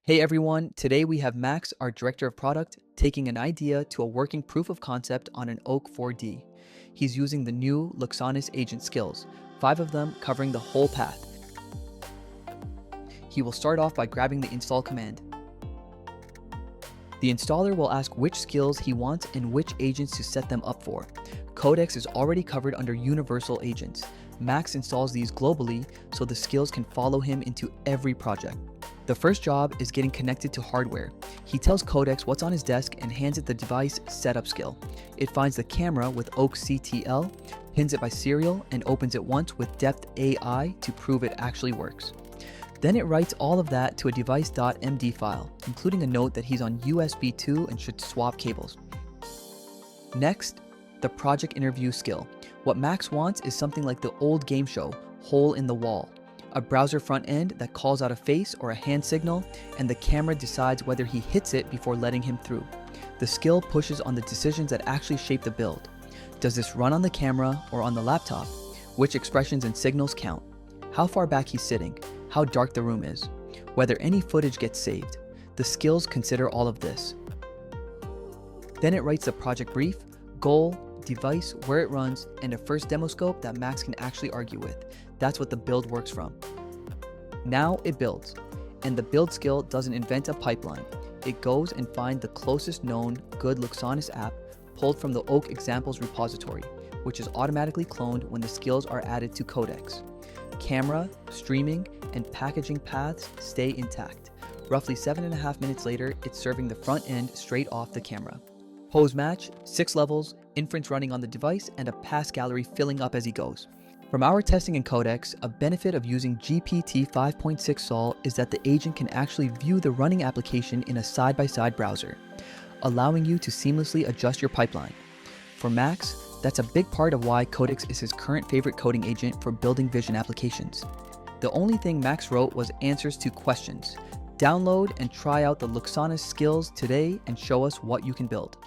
Hey everyone, today we have Max, our director of product, taking an idea to a working proof of concept on an Oak 4D. He's using the new Luxonis Agent Skills, 5 of them covering the whole path. He will start off by grabbing the install command. The installer will ask which skills he wants and which agents to set them up for. Codex is already covered under universal agents. Max installs these globally so the skills can follow him into every project. The first job is getting connected to hardware. He tells Codex what's on his desk and hands it the device setup skill. It finds the camera with Oak CTL, pins it by serial, and opens it once with Depth AI to prove it actually works. Then it writes all of that to a device.md file, including a note that he's on USB 2 and should swap cables. Next, the project interview skill. What Max wants is something like the old game show, Hole in the Wall. A browser front end that calls out a face or a hand signal, and the camera decides whether he hits it before letting him through. The skill pushes on the decisions that actually shape the build. Does this run on the camera or on the laptop? Which expressions and signals count? How far back he's sitting? How dark the room is? Whether any footage gets saved? The skills consider all of this. Then it writes a project brief, goal, device, where it runs, and a first demo scope that Max can actually argue with. That's what the build works from. Now it builds, and the build skill doesn't invent a pipeline. It goes and finds the closest known good Luxonis app pulled from the Oak examples repository, which is automatically cloned when the skills are added to Codex. Camera, streaming, and packaging paths stay intact. Roughly 7.5 minutes later, it's serving the front end straight off the camera. Pose match, 6 levels, inference running on the device, and a pass gallery filling up as he goes. From our testing in Codex, a benefit of using GPT-5.6 Sol is that the agent can actually view the running application in a side-by-side browser, allowing you to seamlessly adjust your pipeline. For Max, that's a big part of why Codex is his current favorite coding agent for building vision applications. The only thing Max wrote was answers to questions. Download and try out the Luxonis skills today and show us what you can build.